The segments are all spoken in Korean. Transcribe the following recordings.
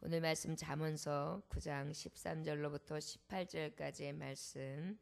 오늘 말씀 잠언서 9장 13절로부터 18절까지의 말씀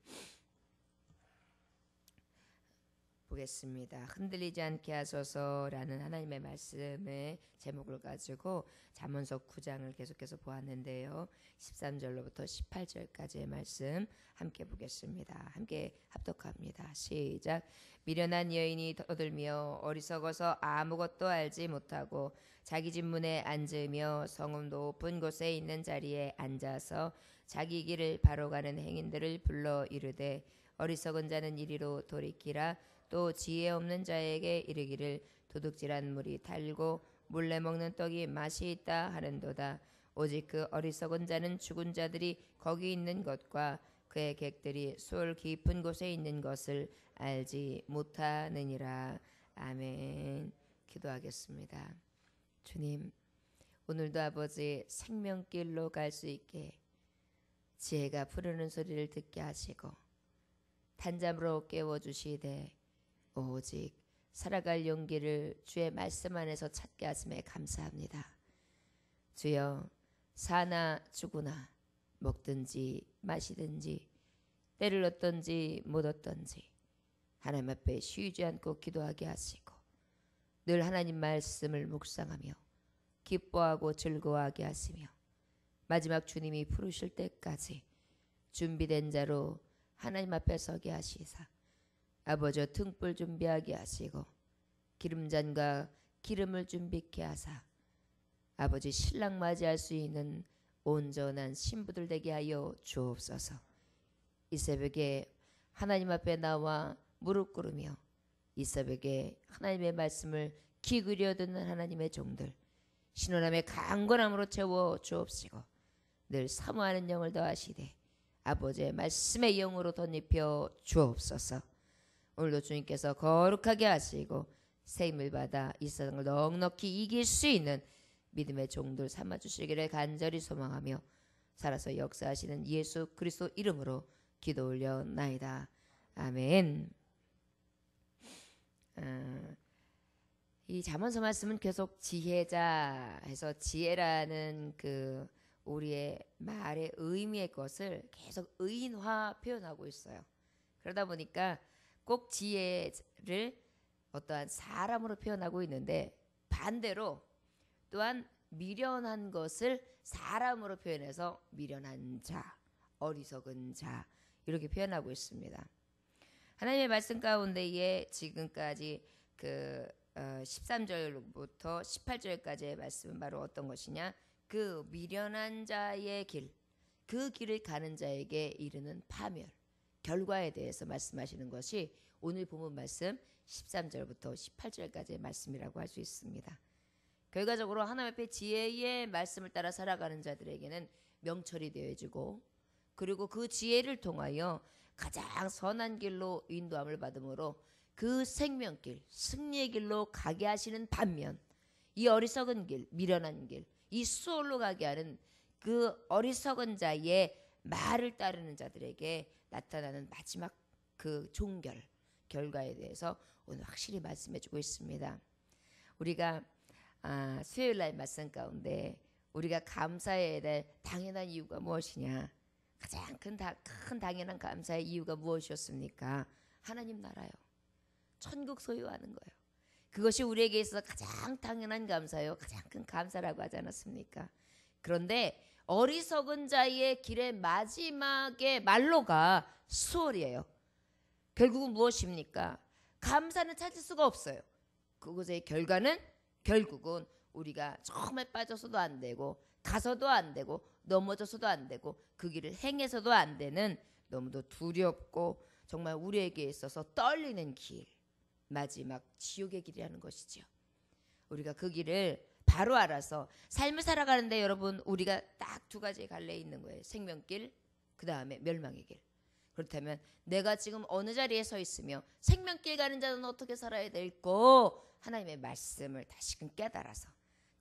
보겠습니다. 흔들리지 않게 하소서라는 하나님의 말씀의 제목을 가지고 잠언서 9장을 계속해서 보았는데요. 13절로부터 18절까지의 말씀 함께 보겠습니다. 함께 합독합니다. 시작. 미련한 여인이 떠들며 어리석어서 아무것도 알지 못하고 자기 집 문에 앉으며 성읍 높은 곳에 있는 자리에 앉아서 자기 길을 바로 가는 행인들을 불러 이르되 어리석은 자는 이리로 돌이키라. 또 지혜 없는 자에게 이르기를 도둑질한 물이 달고 몰래 먹는 떡이 맛이 있다 하는도다. 오직 그 어리석은 자는 죽은 자들이 거기 있는 것과 그의 객들이 수월 깊은 곳에 있는 것을 알지 못하느니라. 아멘. 기도하겠습니다. 주님, 오늘도 아버지 생명길로 갈 수 있게 지혜가 부르는 소리를 듣게 하시고 단잠으로 깨워주시되 오직 살아갈 용기를 주의 말씀 안에서 찾게 하심에 감사합니다. 주여, 사나 죽으나 먹든지 마시든지 때를 얻든지 못 얻든지 하나님 앞에 쉬지 않고 기도하게 하시고 늘 하나님 말씀을 묵상하며 기뻐하고 즐거워하게 하시며 마지막 주님이 부르실 때까지 준비된 자로 하나님 앞에 서게 하시사 아버지 등불 준비하게 하시고 기름잔과 기름을 준비케 하사 아버지 신랑 맞이할 수 있는 온전한 신부들 되게 하여 주옵소서. 이 새벽에 하나님 앞에 나와 무릎 꿇으며 이 새벽에 하나님의 말씀을 귀 기울여 듣는 하나님의 종들 신원함의 강건함으로 채워 주옵시고 늘 사모하는 영을 더하시되 아버지의 말씀의 영으로 덧입혀 주옵소서. 오늘도 주님께서 거룩하게 하시고 세임을 받아 이 세상을 넉넉히 이길 수 있는 믿음의 종들 삼아주시기를 간절히 소망하며 살아서 역사하시는 예수 그리스도 이름으로 기도 올려나이다. 아멘. 이 잠언서 말씀은 계속 지혜자 해서 지혜라는 그 우리의 말의 의미의 것을 계속 의인화 표현하고 있어요. 그러다 보니까 꼭 지혜를 어떠한 사람으로 표현하고 있는데 반대로 또한 미련한 것을 사람으로 표현해서 미련한 자, 어리석은 자 이렇게 표현하고 있습니다. 하나님의 말씀 가운데에 지금까지 그 13절부터 18절까지의 말씀은 바로 어떤 것이냐? 그 미련한 자의 길, 그 길을 가는 자에게 이르는 파멸, 결과에 대해서 말씀하시는 것이 오늘 본문 말씀 13절부터 18절까지의 말씀이라고 할 수 있습니다. 결과적으로 하나님 앞에 지혜의 말씀을 따라 살아가는 자들에게는 명철이 되어지고 그리고 그 지혜를 통하여 가장 선한 길로 인도함을 받음으로 그 생명길, 승리의 길로 가게 하시는 반면 이 어리석은 길, 미련한 길, 이 수월로 가게 하는 그 어리석은 자의 말을 따르는 자들에게 나타나는 마지막 그 종결, 결과에 대해서 오늘 확실히 말씀해주고 있습니다. 우리가 수요일날 말씀 가운데 우리가 감사해야 될 당연한 이유가 무엇이냐? 가장 큰 당연한 감사의 이유가 무엇이었습니까? 하나님 나라요. 천국 소유하는 거예요. 그것이 우리에게 있어서 가장 당연한 감사요. 가장 큰 감사라고 하지 않았습니까? 그런데 어리석은 자의 길의 마지막의 말로가 수월이에요. 결국은 무엇입니까? 감사는 찾을 수가 없어요. 그것의 결과는 결국은 우리가 정말 빠져서도 안 되고 가서도 안 되고 넘어져서도 안 되고 그 길을 행해서도 안 되는 너무도 두렵고 정말 우리에게 있어서 떨리는 길, 마지막 지옥의 길이라는 것이죠. 우리가 그 길을 바로 알아서 삶을 살아가는데 여러분 우리가 딱 두 가지의 갈래에 있는 거예요. 생명길, 그 다음에 멸망의 길. 그렇다면 내가 지금 어느 자리에 서 있으며 생명길 가는 자는 어떻게 살아야 될고 하나님의 말씀을 다시금 깨달아서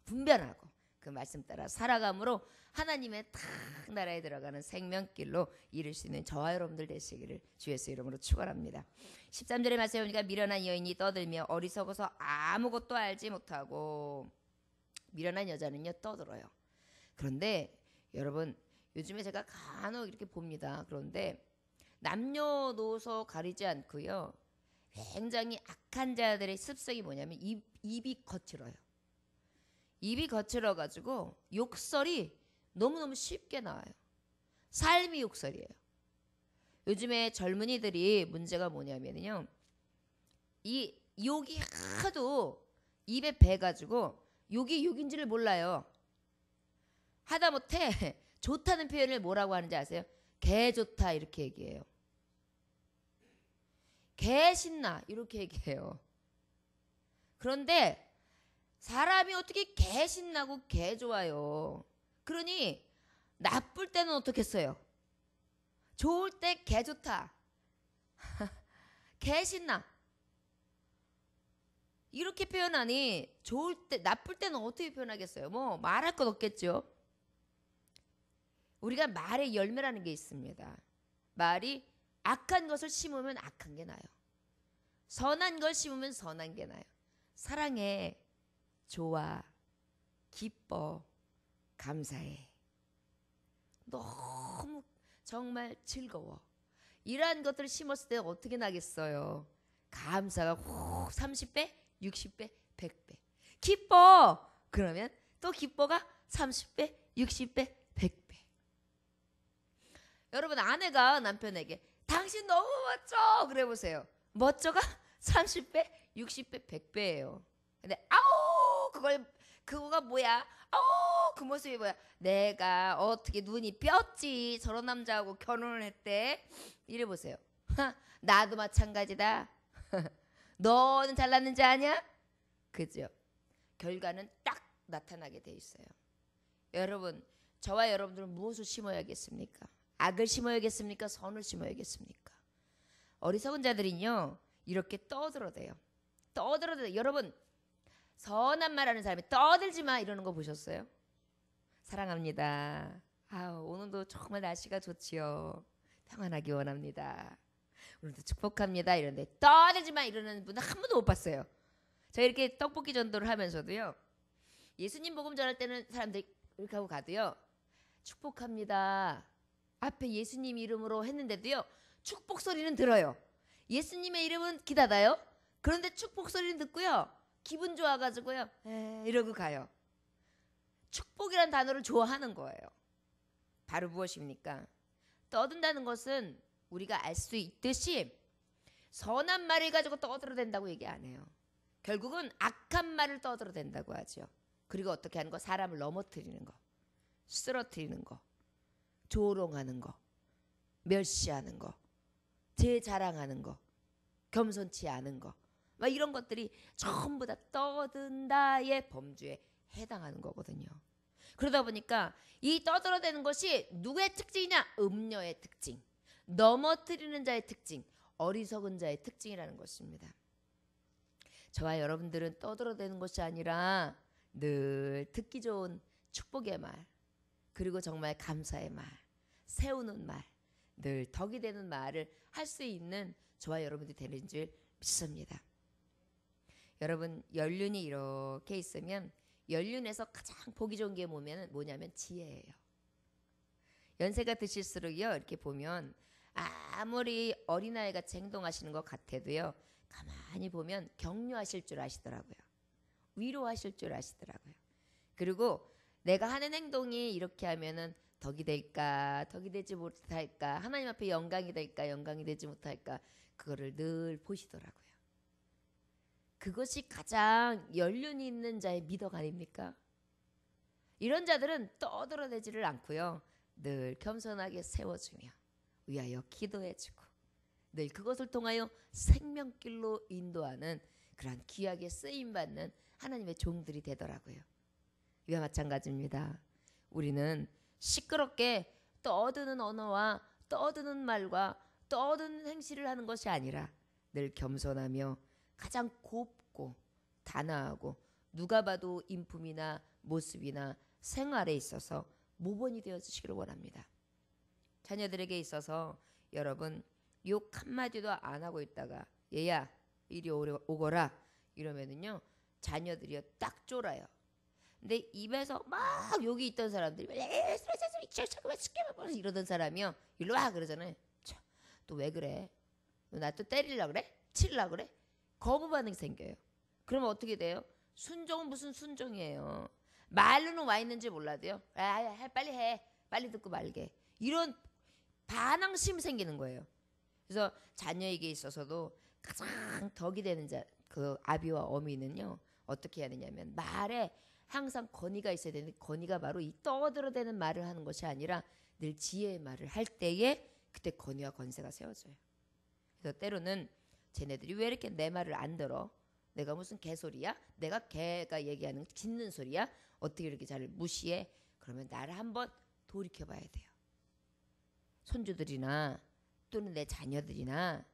분별하고 그 말씀 따라 살아감으로 하나님의 탁 나라에 들어가는 생명길로 이룰 수 있는 저와 여러분들 되시기를 주 예수 이름으로 축원합니다. 13절에 말씀해 보니까 미련한 여인이 떠들며 어리석어서 아무것도 알지 못하고 미련한 여자는요 떠들어요. 그런데 여러분 요즘에 제가 간혹 이렇게 봅니다. 그런데 남녀노소 가리지 않고요. 굉장히 악한 자들의 습성이 뭐냐면 입이 거칠어요. 입이 거칠어 가지고 욕설이 너무너무 쉽게 나와요. 삶이 욕설이에요. 요즘에 젊은이들이 문제가 뭐냐면요. 이 욕이 하도 입에 배가지고 욕이 욕인지를 몰라요. 하다못해 좋다는 표현을 뭐라고 하는지 아세요? 개 좋다 이렇게 얘기해요. 개 신나 이렇게 얘기해요. 그런데 사람이 어떻게 개 신나고 개 좋아요. 그러니 나쁠 때는 어떻겠어요? 좋을 때 개 좋다. 개 신나. 이렇게 표현하니 좋을 때 나쁠 때는 어떻게 표현하겠어요? 뭐 말할 것 없겠죠. 우리가 말의 열매라는 게 있습니다. 말이 악한 것을 심으면 악한 게 나요. 선한 걸 심으면 선한 게 나요. 사랑해, 좋아, 기뻐, 감사해. 너무 정말 즐거워. 이러한 것들을 심었을 때 어떻게 나겠어요? 감사가 훅 30배, 60배, 100배. 기뻐! 그러면 또 기뻐가 30배, 60배, 100배. 여러분 아내가 남편에게 당신 너무 멋져! 그래 보세요. 멋져가 30배, 60배, 100배예요. 근데 아우 그거가 뭐야? 아우 그 모습이 뭐야? 내가 어떻게 눈이 뼈지 저런 남자하고 결혼을 했대. 이래 보세요. 나도 마찬가지다. 너는 잘났는지 아냐? 그죠? 결과는 딱 나타나게 돼 있어요. 여러분 저와 여러분들은 무엇을 심어야겠습니까? 악을 심어야겠습니까? 선을 심어야겠습니까? 어리석은 자들은요 이렇게 떠들어대요. 여러분 선한 말하는 사람이 떠들지 마 이러는 거 보셨어요? 사랑합니다. 오늘도 정말 날씨가 좋지요. 평안하기 원합니다. 오늘도 축복합니다. 이런데 떠들지 마 이러는 분은 한 번도 못 봤어요. 제가 이렇게 떡볶이 전도를 하면서도요. 예수님 복음 전할 때는 사람들이 이렇게 하고 가도요. 축복합니다. 앞에 예수님 이름으로 했는데도요. 축복 소리는 들어요. 예수님의 이름은 기다다요. 그런데 축복 소리는 듣고요. 기분 좋아가지고요. 이러고 가요. 축복이란 단어를 좋아하는 거예요. 바로 무엇입니까? 떠든다는 것은 우리가 알 수 있듯이 선한 말을 가지고 떠들어댄다고 얘기 안 해요. 결국은 악한 말을 떠들어댄다고 하죠. 그리고 어떻게 하는 거? 사람을 넘어뜨리는 거, 쓰러뜨리는 거, 조롱하는 거, 멸시하는 거, 제 자랑하는 거, 겸손치 않은 거, 막 이런 것들이 전부 다 떠든다의 범주에 해당하는 거거든요. 그러다 보니까 이 떠들어대는 것이 누구의 특징이냐? 음녀의 특징, 넘어뜨리는 자의 특징, 어리석은 자의 특징이라는 것입니다. 저와 여러분들은 떠들어대는 것이 아니라 늘 듣기 좋은 축복의 말, 그리고 정말 감사의 말, 세우는 말, 늘 덕이 되는 말을 할 수 있는 저와 여러분들이 되는 줄 믿습니다. 여러분 연륜이 이렇게 있으면 연륜에서 가장 보기 좋은 게 뭐냐면 지혜예요. 연세가 드실수록요 이렇게 보면 아무리 어린아이가 행동하시는 것 같아도요 가만히 보면 격려하실 줄 아시더라고요. 위로하실 줄 아시더라고요. 그리고 내가 하는 행동이 이렇게 하면은 덕이 될까 덕이 되지 못할까 하나님 앞에 영광이 될까 영광이 되지 못할까 그거를 늘 보시더라고요. 그것이 가장 연륜이 있는 자의 미덕 아닙니까? 이런 자들은 떠들어대지를 않고요. 늘 겸손하게 세워주며 위하여 기도해주고 늘 그것을 통하여 생명길로 인도하는 그러한 귀하게 쓰임받는 하나님의 종들이 되더라고요. 이와 마찬가지입니다. 우리는 시끄럽게 떠드는 언어와 떠드는 말과 떠드는 행실을 하는 것이 아니라 늘 겸손하며 가장 곱고 단아하고 누가 봐도 인품이나 모습이나 생활에 있어서 모범이 되어주시기를 원합니다. 자녀들에게 있어서 여러분 욕 한마디도 안 하고 있다가 얘야 이리 오거라 이러면은요 자녀들이요 딱 쫄아요. 근데 입에서 막 욕이 있던 사람들이 이러던 사람이요. 일로 와 그러잖아요. 또 왜 그래? 나 또 때리려고 그래? 치려고 그래? 거부 반응이 생겨요. 그러면 어떻게 돼요? 순종은 무슨 순종이에요. 말로는 와 있는지 몰라도요. 빨리 해. 빨리 듣고 말게. 이런 반항심 생기는 거예요. 그래서 자녀에게 있어서도 가장 덕이 되는 그 아비와 어미는요. 어떻게 해야 되냐면 말에 항상 권위가 있어야 되는데 권위가 바로 이 떠들어대는 말을 하는 것이 아니라 늘 지혜의 말을 할 때에 그때 권위와 권세가 세워져요. 그래서 때로는 쟤네들이 왜 이렇게 내 말을 안 들어? 내가 무슨 개소리야? 내가 걔가 얘기하는 짖는 소리야? 어떻게 이렇게 잘 무시해? 그러면 나를 한번 돌이켜봐야 돼요. 손주들이나 또는 내 자녀들이나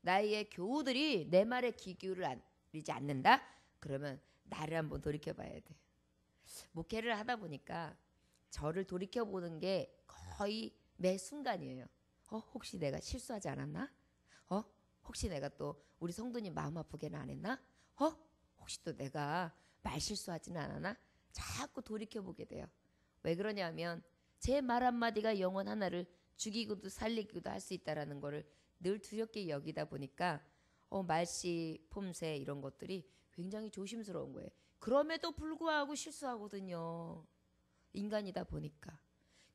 나의 교우들이 내 말에 귀 기울이지 않는다? 그러면 나를 한번 돌이켜봐야 돼. 목회를 하다 보니까 저를 돌이켜보는 게 거의 매 순간이에요. 혹시 내가 실수하지 않았나? 혹시 내가 또 우리 성도님 마음 아프게는 안 했나? 혹시 또 내가 말 실수하지는 않았나? 자꾸 돌이켜보게 돼요. 왜 그러냐면 제 말 한마디가 영혼 하나를 죽이고도 살리기도 할 수 있다는 거를 늘 두렵게 여기다 보니까 말씨, 폼새 이런 것들이 굉장히 조심스러운 거예요. 그럼에도 불구하고 실수하거든요. 인간이다 보니까.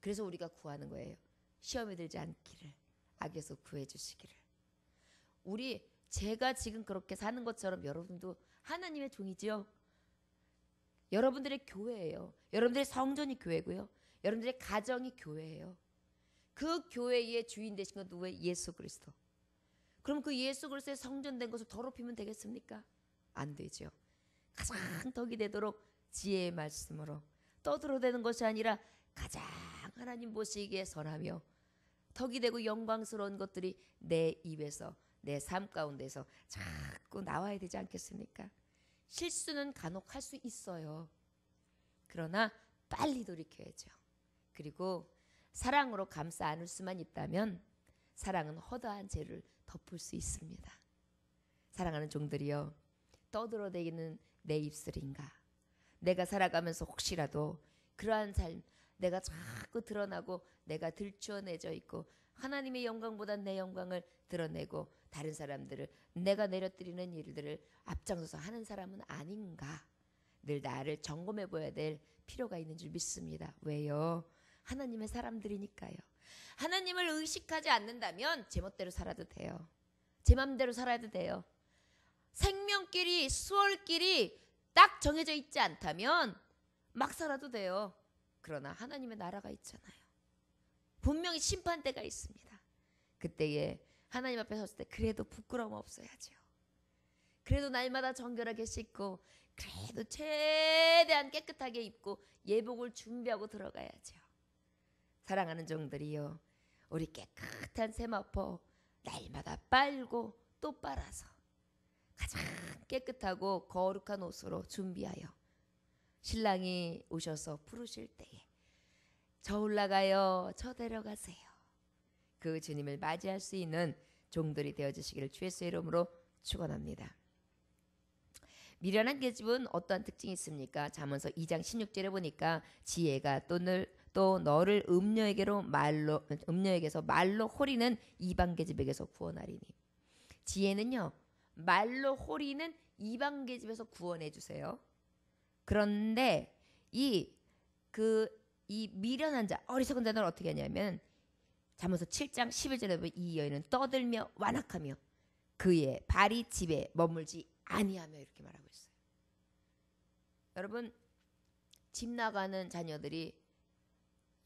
그래서 우리가 구하는 거예요. 시험에 들지 않기를, 악에서 구해 주시기를. 제가 지금 그렇게 사는 것처럼 여러분도 하나님의 종이지요. 여러분들의 교회예요. 여러분들의 성전이 교회고요. 여러분들의 가정이 교회예요. 그 교회의 주인 되신 건 누구예요? 예수 그리스도. 그럼 그 예수 그리스도의 성전된 것을 더럽히면 되겠습니까? 안 되죠. 가장 덕이 되도록 지혜의 말씀으로 떠들어대는 것이 아니라 가장 하나님 보시기에 선하며 덕이 되고 영광스러운 것들이 내 입에서 내 삶 가운데서 자꾸 나와야 되지 않겠습니까? 실수는 간혹 할 수 있어요. 그러나 빨리 돌이켜야죠. 그리고 사랑으로 감싸 안을 수만 있다면 사랑은 허다한 죄를 덮을 수 있습니다. 사랑하는 종들이여, 떠들어대기는 내 입술인가? 내가 살아가면서 혹시라도 그러한 삶, 내가 자꾸 드러나고 내가 들추어내져 있고 하나님의 영광보다 내 영광을 드러내고 다른 사람들을 내가 내려뜨리는 일들을 앞장서서 하는 사람은 아닌가? 늘 나를 점검해 보아야 될 필요가 있는 줄 믿습니다. 왜요? 하나님의 사람들이니까요. 하나님을 의식하지 않는다면 제 멋대로 살아도 돼요. 제 맘대로 살아도 돼요. 생명길이, 수월길이 딱 정해져 있지 않다면 막 살아도 돼요. 그러나 하나님의 나라가 있잖아요. 분명히 심판대가 있습니다. 그때에 하나님 앞에 섰을 때 그래도 부끄러움 없어야죠. 그래도 날마다 정결하게 씻고 그래도 최대한 깨끗하게 입고 예복을 준비하고 들어가야죠. 사랑하는 종들이요, 우리 깨끗한 세마포 날마다 빨고 또 빨아서 가장 깨끗하고 거룩한 옷으로 준비하여 신랑이 오셔서 부르실 때에 저 올라가요, 저 데려가세요. 그 주님을 맞이할 수 있는 종들이 되어주시기를 주 예수의 이름으로 축원합니다. 미련한 계집은 어떠한 특징이 있습니까? 잠언서 2장 16절에 보니까 지혜가 또 너를 음녀에게서 말로 호리는 이방 계집에게서 구원하리니. 지혜는요, 말로 호리는 이방 계집에서 구원해 주세요. 그런데 이 미련한 자, 어리석은 자는 어떻게 하냐면 잠언서 7장 11절에 보면 이 여인은 떠들며 완악하며 그의 발이 집에 머물지 아니하며 이렇게 말하고 있어요. 여러분, 집 나가는 자녀들이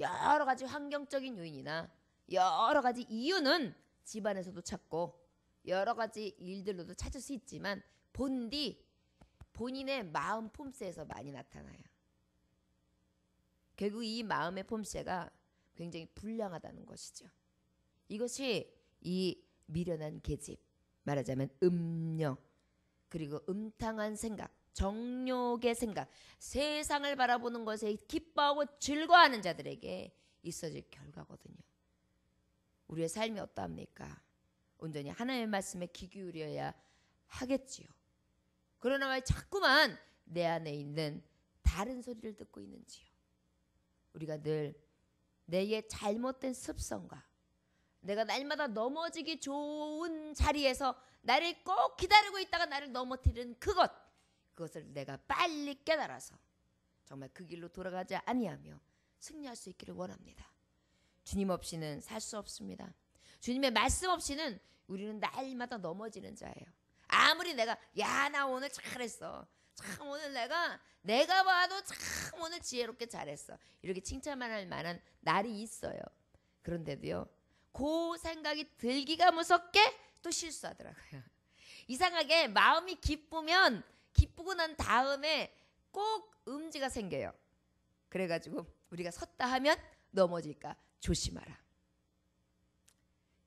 여러 가지 환경적인 요인이나 여러 가지 이유는 집안에서도 찾고 여러 가지 일들로도 찾을 수 있지만 본인의 마음 폼새에서 많이 나타나요. 결국 이 마음의 폼새가 굉장히 불량하다는 것이죠. 이것이 이 미련한 계집, 말하자면 음녀, 그리고 음탕한 생각, 정욕의 생각, 세상을 바라보는 것에 기뻐하고 즐거워하는 자들에게 있어질 결과거든요. 우리의 삶이 어떠합니까? 온전히 하나님의 말씀에 귀 기울여야 하겠지요. 그러나 왜 자꾸만 내 안에 있는 다른 소리를 듣고 있는지요. 우리가 늘 내의 잘못된 습성과 내가 날마다 넘어지기 좋은 자리에서 나를 꼭 기다리고 있다가 나를 넘어뜨리는 그것을 내가 빨리 깨달아서 정말 그 길로 돌아가지 아니하며 승리할 수 있기를 원합니다. 주님 없이는 살 수 없습니다. 주님의 말씀 없이는 우리는 날마다 넘어지는 자예요. 아무리 내가 나 오늘 잘했어. 참 오늘 내가 봐도 참 오늘 지혜롭게 잘했어. 이렇게 칭찬할 만한 날이 있어요. 그런데도요. 그 생각이 들기가 무섭게 또 실수하더라고요. 이상하게 마음이 기쁘고 난 다음에 꼭 음지가 생겨요. 그래가지고 우리가 섰다 하면 넘어질까 조심하라.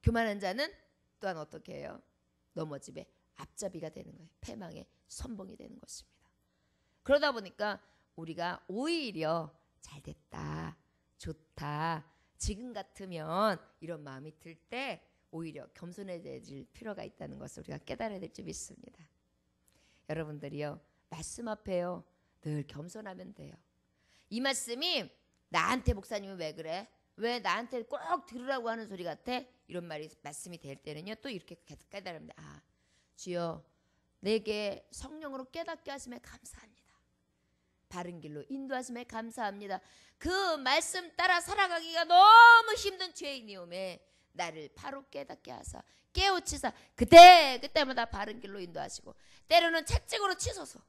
교만한 자는 또한 어떻게 해요? 넘어짐에 앞잡이가 되는 거예요. 패망의 선봉이 되는 것입니다. 그러다 보니까 우리가 오히려 잘됐다, 좋다, 지금 같으면 이런 마음이 들 때 오히려 겸손해질 필요가 있다는 것을 우리가 깨달아야 될 줄 믿습니다. 여러분들이요, 말씀 앞에요 늘 겸손하면 돼요. 이 말씀이 나한테 목사님이 왜 그래? 왜 나한테 꼭 들으라고 하는 소리 같아? 이런 말씀이 될 때는요 또 이렇게 깨달습니다. 주여 내게 성령으로 깨닫게 하심에 감사합니다. 바른 길로 인도하심에 감사합니다. 그 말씀 따라 살아가기가 너무 힘든 죄인이오매 나를 바로 깨닫게 하사 깨우치사 그때마다 바른 길로 인도하시고 때로는 채찍으로 치소서.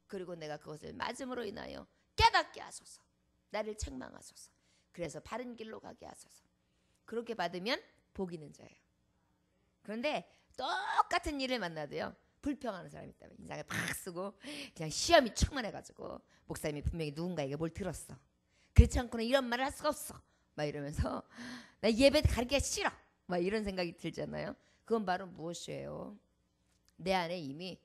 그리고 내가 그것을 맞음으로 인하여 깨닫게 하소서. 나를 책망하소서. 그래서 바른 길로 가게 하소서. 그렇게 받으면 복 있는 자예요. 그런데 똑같은 일을 만나도요 불평하는 사람이 있다면 인상을 팍 쓰고 그냥 시험이 충만해가지고 목사님이 분명히 누군가에게 뭘 들었어. 그렇지 않고는 이런 말을 할 수가 없어. 막 이러면서 나 예배 가르치기가 싫어. 막 이런 생각이 들잖아요. 그건 바로 무엇이에요? 내 안에 이미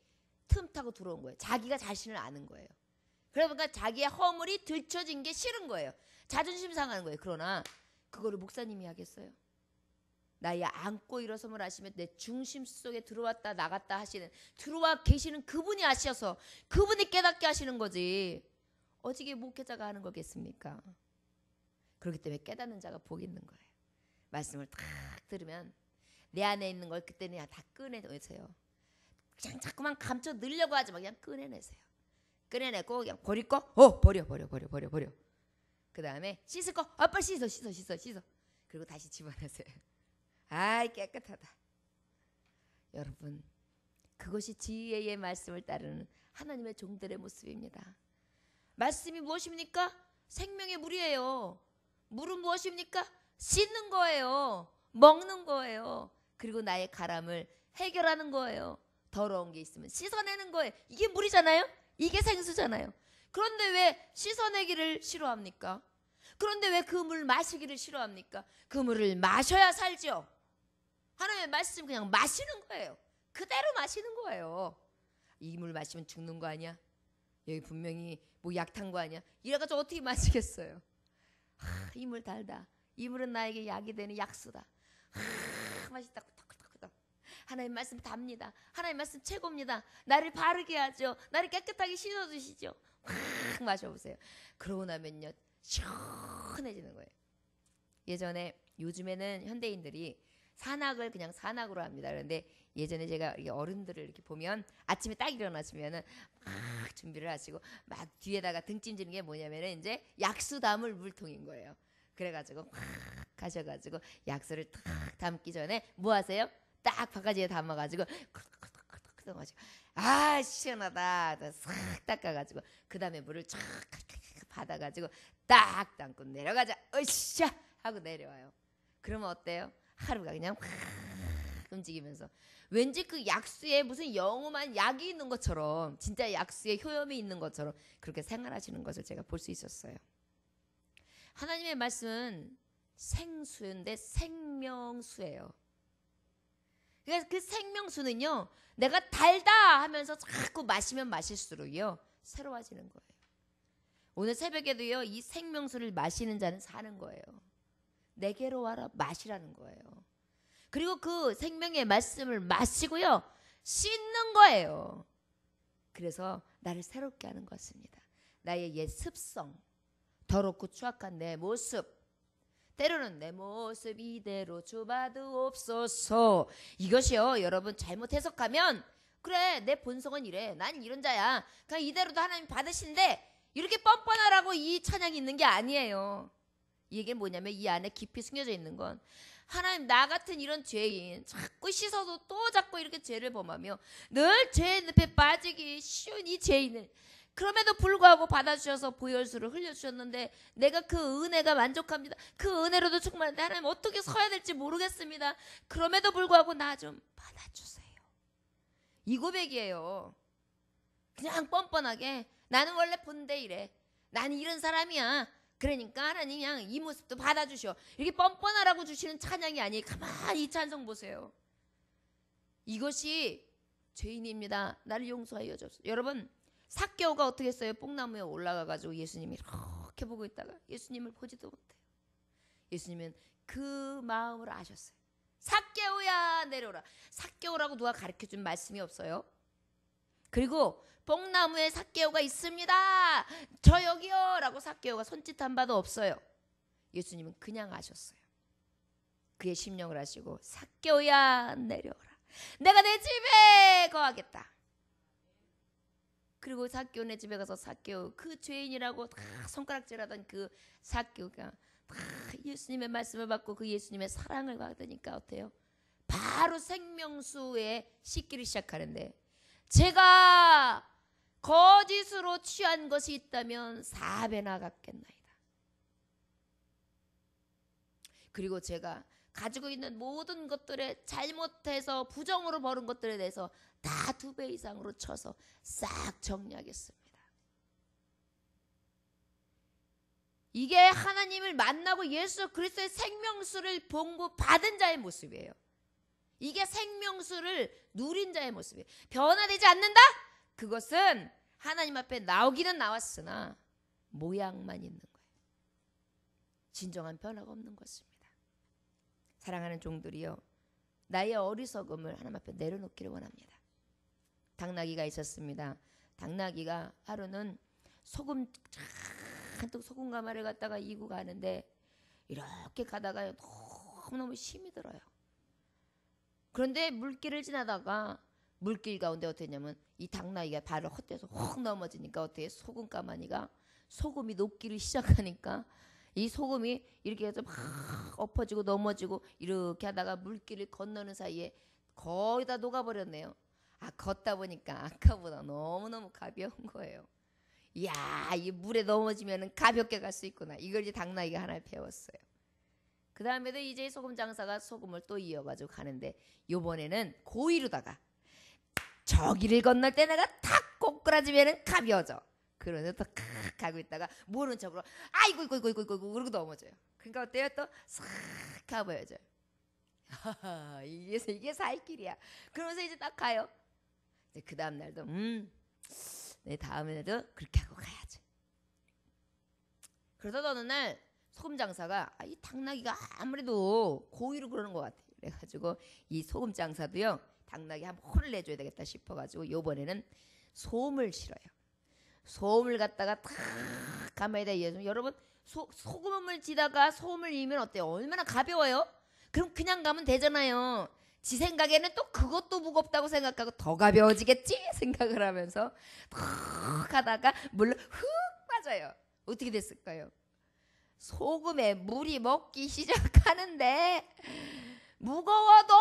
틈 타고 들어온 거예요. 자기가 자신을 아는 거예요. 그러니까 자기의 허물이 들춰진 게 싫은 거예요. 자존심 상하는 거예요. 그러나 그거를 목사님이 하겠어요? 나의 안고 일어섬을 하시면 내 중심 속에 들어왔다 나갔다 하시는 들어와 계시는 그분이 아셔서 그분이 깨닫게 하시는 거지 어지게 목회자가 하는 거겠습니까? 그렇기 때문에 깨닫는 자가 복이 있는 거예요. 말씀을 딱 들으면 내 안에 있는 걸 그때는 다 꺼내내세요. 그냥 자꾸만 감춰 넣으려고 하지 마. 그냥 꺼내내세요. 꺼내내고 그냥 버릴 거 버려. 그 다음에 씻을 거 빨리 씻어. 그리고 다시 집어넣으세요. 아이 깨끗하다. 여러분 그것이 지혜의 말씀을 따르는 하나님의 종들의 모습입니다. 말씀이 무엇입니까? 생명의 물이에요. 물은 무엇입니까? 씻는 거예요. 먹는 거예요. 그리고 나의 가람을 해결하는 거예요. 더러운 게 있으면 씻어내는 거예요. 이게 물이잖아요. 이게 생수잖아요. 그런데 왜 씻어내기를 싫어합니까? 그런데 왜 그 물 마시기를 싫어합니까? 그 물을 마셔야 살죠. 하나님의 말씀 그냥 마시는 거예요. 그대로 마시는 거예요. 이 물 마시면 죽는 거 아니야? 여기 분명히 뭐 약 탄 거 아니야? 이래가지고 어떻게 마시겠어요? 이 물 달다. 이 물은 나에게 약이 되는 약수다. 맛있다. 끄덕끄덕끄덕. 하나님 말씀 답니다. 하나님 말씀 최고입니다. 나를 바르게 하죠. 나를 깨끗하게 씻어주시죠. 확 마셔보세요. 그러고 나면요 시원해지는 거예요. 요즘에는 현대인들이 산악을 그냥 산악으로 합니다. 그런데 예전에 제가 어른들을 이렇게 보면 아침에 딱 일어나시면은 막 준비를 하시고 막 뒤에다가 등 찜지는 게 뭐냐면은 이제 약수 담을 물통인 거예요. 그래가지고 확 가셔가지고 약수를 딱 담기 전에 뭐 하세요? 딱 바가지에 담아가지고 끄덕끄덕끄덕 마시고 시원하다 싹 닦아가지고 그 다음에 물을 쫙 받아가지고 딱 담고 내려가자 으쌰 하고 내려와요. 그러면 어때요? 하루가 그냥 확 움직이면서 왠지 그 약수에 무슨 영험한 약이 있는 것처럼 진짜 약수에 효염이 있는 것처럼 그렇게 생활하시는 것을 제가 볼 수 있었어요. 하나님의 말씀은 생수인데 생명수예요. 그러니까 그 생명수는요 내가 달다 하면서 자꾸 마시면 마실수록요 새로워지는 거예요. 오늘 새벽에도요 이 생명수를 마시는 자는 사는 거예요. 내게로 와라 마시라는 거예요. 그리고 그 생명의 말씀을 마시고요 씻는 거예요. 그래서 나를 새롭게 하는 것입니다. 나의 옛 습성, 더럽고 추악한 내 모습, 때로는 내 모습 이대로 줘봐도옵소서. 이것이요 여러분 잘못 해석하면 그래 내 본성은 이래 난 이런 자야 그냥 이대로도 하나님 받으신데 이렇게 뻔뻔하라고 이 찬양이 있는 게 아니에요. 이게 뭐냐면 이 안에 깊이 숨겨져 있는 건 하나님 나 같은 이런 죄인 자꾸 씻어도 또 자꾸 이렇게 죄를 범하며 늘 죄의 늪에 빠지기 쉬운 이 죄인을 그럼에도 불구하고 받아주셔서 보혈수를 흘려주셨는데 내가 그 은혜가 만족합니다. 그 은혜로도 충만한데 하나님 어떻게 서야 될지 모르겠습니다. 그럼에도 불구하고 나 좀 받아주세요. 이 고백이에요. 그냥 뻔뻔하게 나는 원래 본데 이래 나는 이런 사람이야 그러니까 하나님 그냥 이 모습도 받아주셔 이렇게 뻔뻔하라고 주시는 찬양이 아니에요. 가만히 이 찬송 보세요. 이것이 죄인입니다. 나를 용서하여 주옵소서. 여러분 삭개오가 어떻게 했어요? 뽕나무에 올라가가지고 예수님이 이렇게 보고 있다가 예수님을 보지도 못해요. 예수님은 그 마음을 아셨어요. 삭개오야 내려오라. 삭개오라고 누가 가르쳐준 말씀이 없어요. 그리고 뽕나무에 삭개오가 있습니다. 저 여기요 라고 삭개오가 손짓한 바도 없어요. 예수님은 그냥 아셨어요. 그의 심령을 아시고 삭개오야 내려오라. 내가 내 집에 거하겠다. 그리고 삭개오네 집에 가서 삭개오 그 죄인이라고 다 손가락질하던 그 삭개오가 다 예수님의 말씀을 받고 그 예수님의 사랑을 받으니까 어때요? 바로 생명수에 씻기를 시작하는데 제가 거짓으로 취한 것이 있다면 4배나 갚겠나이다. 그리고 제가 가지고 있는 모든 것들에 잘못해서 부정으로 벌은 것들에 대해서 다 2배 이상으로 쳐서 싹 정리하겠습니다. 이게 하나님을 만나고 예수 그리스도의 생명수를 본고 받은 자의 모습이에요. 이게 생명수를 누린 자의 모습이에요. 변화되지 않는다? 그것은 하나님 앞에 나오기는 나왔으나 모양만 있는 거예요. 진정한 변화가 없는 것입니다. 사랑하는 종들이여 나의 어리석음을 하나님 앞에 내려놓기를 원합니다. 당나귀가 있었습니다. 당나귀가 하루는 소금 잔뜩 소금 가마를 갖다가 이고 가는데 이렇게 가다가 너무너무 힘이 들어요. 그런데 물길을 지나다가 물길 가운데 어떻게 했냐면 이 당나귀가 발을 헛대서 확 넘어지니까 어떻게 소금 가마니가 소금이 녹기를 시작하니까 이 소금이 이렇게 해서 막 엎어지고 넘어지고 이렇게 하다가 물길을 건너는 사이에 거의 다 녹아버렸네요. 걷다 보니까 아까보다 너무너무 가벼운 거예요. 이야, 이 물에 넘어지면 가볍게 갈 수 있구나. 이걸 이제 당나귀가 하나 배웠어요. 그 다음에도 이제 소금 장사가 소금을 또 이어가지고 가는데 요번에는 고의로다가 저기를 건널 때 내가 탁 꼬꾸라지면 가벼워져. 그러면서 또 가고 있다가 모르는 척으로 아이고 그러고 넘어져요. 그러니까 어때요? 또 싹 가보여져요. 이게 살 길이야. 그러면서 이제 딱 가요. 이제 그 다음 날도 내 다음에도 그렇게 하고 가야지. 그러다 어느 날 소금 장사가 이 당나귀가 아무래도 고의로 그러는 것 같아. 그래가지고 이 소금 장사도요 당나귀 한번 혼을 내줘야 되겠다 싶어가지고 요번에는 소음을 실어요. 소음을 갖다가 탁 가마에다 이어서 여러분 소금을 지다가 소음을 이으면 어때요? 얼마나 가벼워요? 그럼 그냥 가면 되잖아요. 지 생각에는 또 그것도 무겁다고 생각하고 더 가벼워지겠지 생각을 하면서 탁 하다가 물로 훅 빠져요. 어떻게 됐을까요? 소금에 물이 먹기 시작하는데 무거워도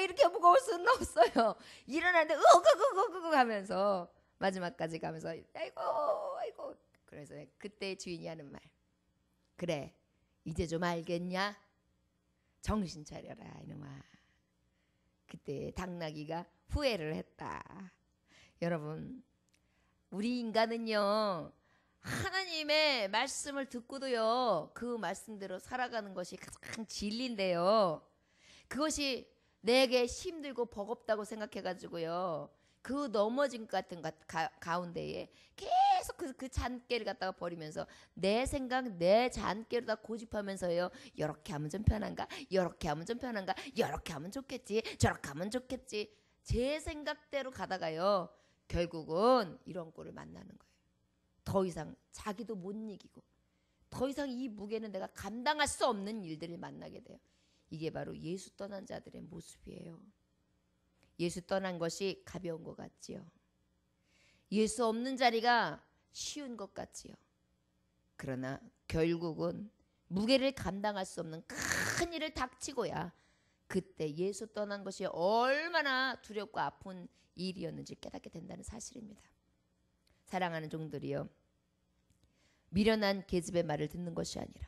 이렇게 무거울 수는 없어요. 일어나는데 으그그그그 하면서 마지막까지 가면서 아이고 그래서 그때 주인이 하는 말 그래 이제 좀 알겠냐? 정신 차려라 이놈아. 그때 당나귀가 후회를 했다. 여러분 우리 인간은요 하나님의 말씀을 듣고도요 그 말씀대로 살아가는 것이 가장 진리인데요 그것이 내게 힘들고 버겁다고 생각해가지고요 그 넘어진 것 같은 가운데에 계속 그 잔꾀를 갖다가 버리면서 내 생각 내 잔꾀로 다 고집하면서요 이렇게 하면 좀 편한가 이렇게 하면 좀 편한가 이렇게 하면 좋겠지 저렇게 하면 좋겠지 제 생각대로 가다가요 결국은 이런 꼴을 만나는 거예요. 더 이상 자기도 못 이기고 더 이상 이 무게는 내가 감당할 수 없는 일들을 만나게 돼요. 이게 바로 예수 떠난 자들의 모습이에요. 예수 떠난 것이 가벼운 것 같지요. 예수 없는 자리가 쉬운 것 같지요. 그러나 결국은 무게를 감당할 수 없는 큰 일을 닥치고야 그때 예수 떠난 것이 얼마나 두렵고 아픈 일이었는지 깨닫게 된다는 사실입니다. 사랑하는 종들이여, 미련한 계집의 말을 듣는 것이 아니라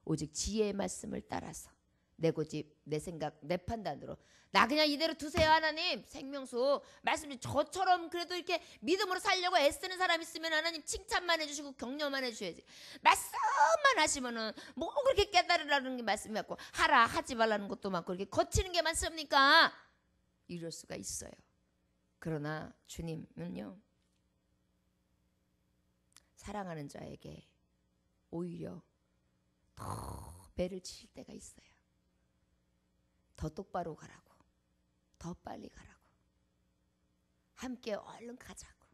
오직 지혜의 말씀을 따라서 내 고집, 내 생각, 내 판단으로 나 그냥 이대로 두세요 하나님, 생명수 말씀 저처럼 그래도 이렇게 믿음으로 살려고 애쓰는 사람 있으면 하나님 칭찬만 해주시고 격려만 해주셔야지. 말씀만 하시면은 뭐 그렇게 깨달으라는 게 말씀이 많고 하라 하지 말라는 것도 많고 이렇게 거치는 게 많습니까? 이럴 수가 있어요. 그러나 주님은요, 사랑하는 자에게 오히려 더 배를 칠 때가 있어요. 더 똑바로 가라고, 더 빨리 가라고, 함께 얼른 가자고.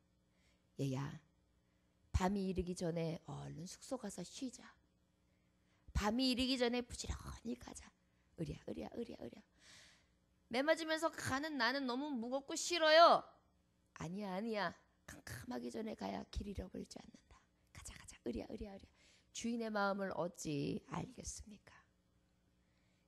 얘야, 밤이 이르기 전에 얼른 숙소 가서 쉬자. 밤이 이르기 전에 부지런히 가자. 으랴 으랴 으랴 으랴. 매맞으면서 가는 나는 너무 무겁고 싫어요. 아니야 아니야, 캄캄하기 전에 가야 길 잃어버리지 않는다. 가자 가자, 으랴 으랴 으랴. 주인의 마음을 어찌 알겠습니까?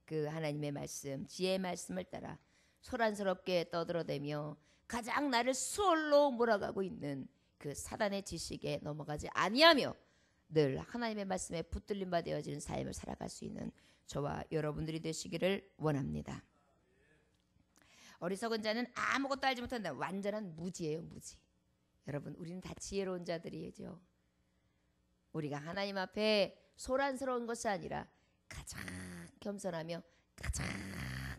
그 하나님의 말씀, 지혜의 말씀을 따라 소란스럽게 떠들어대며 가장 나를 수월로 몰아가고 있는 그 사단의 지식에 넘어가지 아니하며 늘 하나님의 말씀에 붙들림 바 되어지는 삶을 살아갈 수 있는 저와 여러분들이 되시기를 원합니다. 어리석은 자는 아무것도 알지 못한다. 완전한 무지예요, 무지. 여러분, 우리는 다 지혜로운 자들이죠. 우리가 하나님 앞에 소란스러운 것이 아니라 가장 겸손하며 가장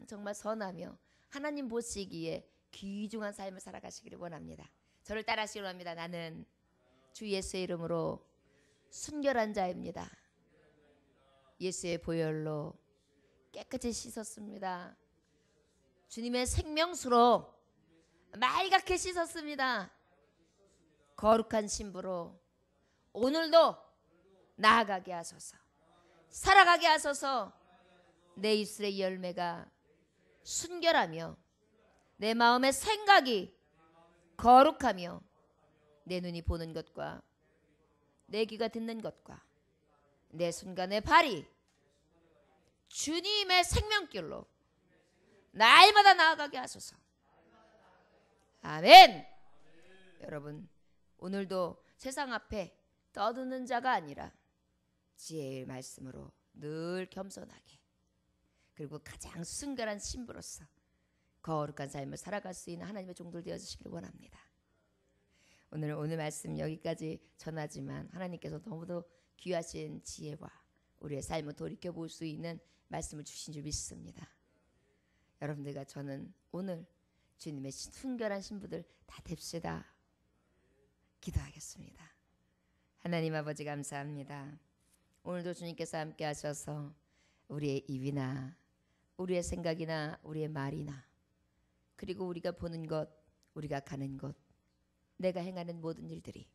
정말 선하며 하나님 보시기에 귀중한 삶을 살아가시기를 원합니다. 저를 따라하시기를 원합니다. 나는 주 예수의 이름으로 순결한 자입니다. 예수의 보혈로 깨끗이 씻었습니다. 주님의 생명수로 맑게 씻었습니다. 거룩한 신부로 오늘도 나아가게 하소서. 살아가게 하소서. 내 입술의 열매가 순결하며 내 마음의 생각이 거룩하며 내 눈이 보는 것과 내 귀가 듣는 것과 내 손과 내 발이 주님의 생명길로 날마다 나아가게 하소서. 아멘. 여러분, 오늘도 세상 앞에 떠드는 자가 아니라 지혜의 말씀으로 늘 겸손하게, 그리고 가장 순결한 신부로서 거룩한 삶을 살아갈 수 있는 하나님의 종들 되어주시기를 원합니다. 오늘 말씀 여기까지 전하지만 하나님께서 너무도 귀하신 지혜와 우리의 삶을 돌이켜볼 수 있는 말씀을 주신 줄 믿습니다. 여러분들과 저는 오늘 주님의 순결한 신부들 다 됩시다. 기도하겠습니다. 하나님 아버지, 감사합니다. 오늘도 주님께서 함께 하셔서 우리의 입이나 우리의 생각이나 우리의 말이나 그리고 우리가 보는 것, 우리가 가는 곳, 내가 행하는 모든 일들이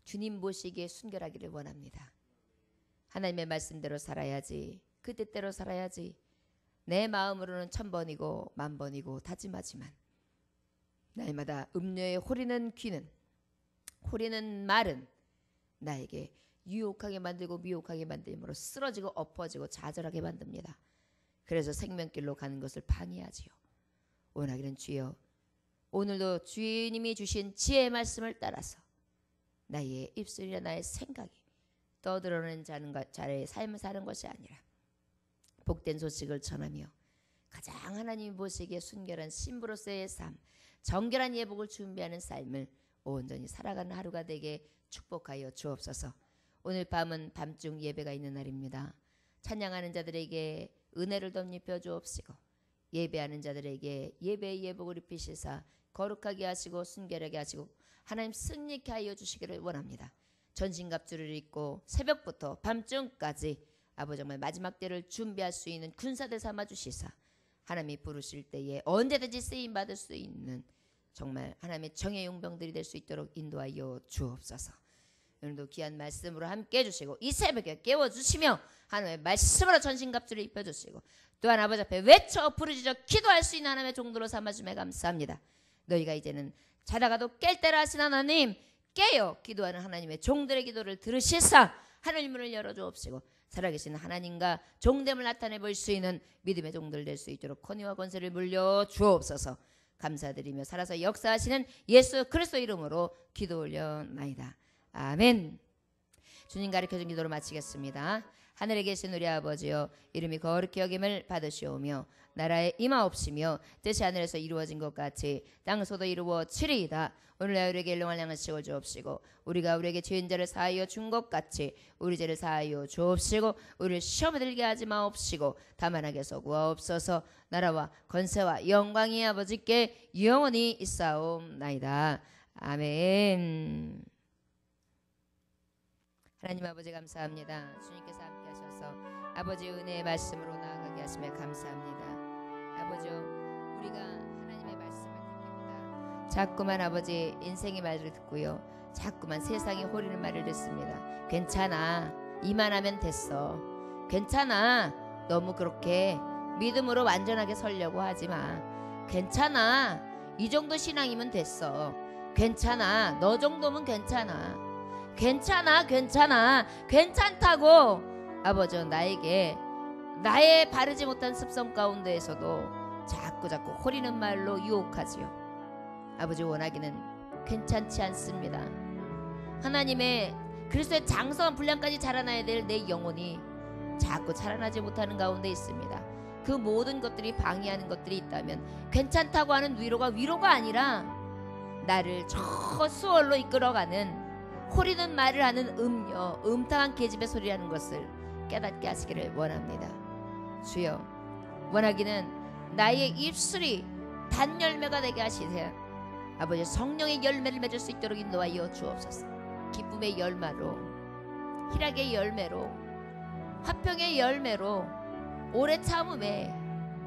주님 보시기에 순결하기를 원합니다. 하나님의 말씀대로 살아야지, 그 뜻대로 살아야지. 내 마음으로는 1000번이고 10,000번이고 다짐하지만 날마다 음료에 호리는 귀는, 호리는 말은 나에게 유혹하게 만들고 미혹하게 만들므로 쓰러지고 엎어지고 좌절하게 만듭니다. 그래서 생명길로 가는 것을 방해하지요. 원하기는 주여, 오늘도 주님이 주신 지혜의 말씀을 따라서 나의 입술이나 나의 생각이 떠들어내는 자의 삶을 사는 것이 아니라 복된 소식을 전하며 가장 하나님이 보시기에 순결한 신부로서의 삶, 정결한 예복을 준비하는 삶을 온전히 살아가는 하루가 되게 축복하여 주옵소서. 오늘 밤은 밤중 예배가 있는 날입니다. 찬양하는 자들에게 은혜를 덧입혀 주옵시고 예배하는 자들에게 예배의 예복을 입히시사 거룩하게 하시고 순결하게 하시고 하나님 승리케 하여 주시기를 원합니다. 전신갑주를 입고 새벽부터 밤중까지 아버지 정말 마지막 때를 준비할 수 있는 군사들 삼아 주시사 하나님이 부르실 때에 언제든지 쓰임 받을 수 있는 정말 하나님의 정의 용병들이 될 수 있도록 인도하여 주옵소서. 오늘도 귀한 말씀으로 함께 해주시고 이 새벽에 깨워주시며 하나님의 말씀으로 전신갑주를 입혀주시고 또한 아버지 앞에 외쳐 부르짖어 기도할 수 있는 하나님의 종도로 삼아주매 감사합니다. 너희가 이제는 자다가도 깰 때라 하신 하나님, 깨어 기도하는 하나님의 종들의 기도를 들으시사 하나님 문을 열어주옵시고 살아계신 하나님과 종됨을 나타내 볼 수 있는 믿음의 종들 될 수 있도록 권위와 권세를 물려주옵소서. 감사드리며 살아서 역사하시는 예수 그리스도 이름으로 기도 올려나이다. 아멘. 주님 가르쳐준 기도로 마치겠습니다. 하늘에 계신 우리 아버지여, 이름이 거룩히 여김을 받으시오며 나라에 임하옵시며 뜻이 하늘에서 이루어진 것 같이 땅에서도 이루어지리이다. 오늘날 우리에게 일용할 양식을 주옵시고 우리가 우리에게 죄인 자를 사하여 준 것 같이 우리 죄를 사하여 주옵시고 우리를 시험에 들게 하지 마옵시고 다만 악에서 구하옵소서. 나라와 권세와 영광이 아버지께 영원히 있사옵나이다. 아멘. 하나님 아버지 감사합니다. 주님께서 함께 하셔서 아버지의 은혜의 말씀으로 나아가게 하심에 감사합니다. 아버지요, 우리가 하나님의 말씀을 듣기보다 자꾸만 아버지 인생의 말을 듣고요, 자꾸만 세상의 호리는 말을 듣습니다. 괜찮아, 이만하면 됐어. 괜찮아, 너무 그렇게 믿음으로 완전하게 서려고 하지마. 괜찮아, 이 정도 신앙이면 됐어. 괜찮아, 너 정도면 괜찮아. 괜찮아, 괜찮아, 괜찮다고 아버지 나에게 나의 바르지 못한 습성 가운데에서도 자꾸 호리는 말로 유혹하지요. 아버지 원하기는 괜찮지 않습니다. 하나님의 그리스도의 장성한 분량까지 자라나야 될 내 영혼이 자꾸 자라나지 못하는 가운데 있습니다. 그 모든 것들이 방해하는 것들이 있다면 괜찮다고 하는 위로가 아니라 나를 저 수월로 이끌어가는 호리는 말을 하는 음녀, 음탕한 계집의 소리라는 것을 깨닫게 하시기를 원합니다. 주여, 원하기는 나의 입술이 단열매가 되게 하시세 아버지 성령의 열매를 맺을 수 있도록 인도하여 주옵소서. 기쁨의 열매로, 희락의 열매로, 화평의 열매로, 오래 참음의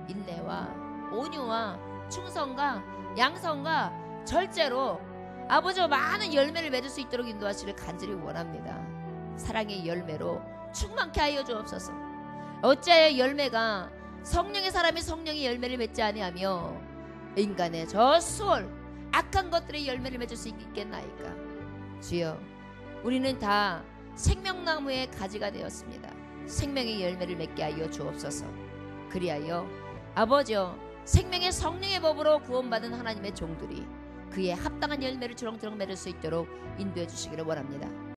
인내와 온유와 충성과 양성과 절제로 아버지 많은 열매를 맺을 수 있도록 인도하시기를 간절히 원합니다. 사랑의 열매로 충만케 하여 주옵소서. 어찌하여 열매가 성령의 사람이 성령의 열매를 맺지 아니하며 인간의 저 수월 악한 것들의 열매를 맺을 수 있겠나이까. 주여, 우리는 다 생명나무의 가지가 되었습니다. 생명의 열매를 맺게 하여 주옵소서. 그리하여 아버지여, 생명의 성령의 법으로 구원받은 하나님의 종들이 그의 합당한 열매를 주렁주렁 맺을 수 있도록 인도해 주시기를 원합니다.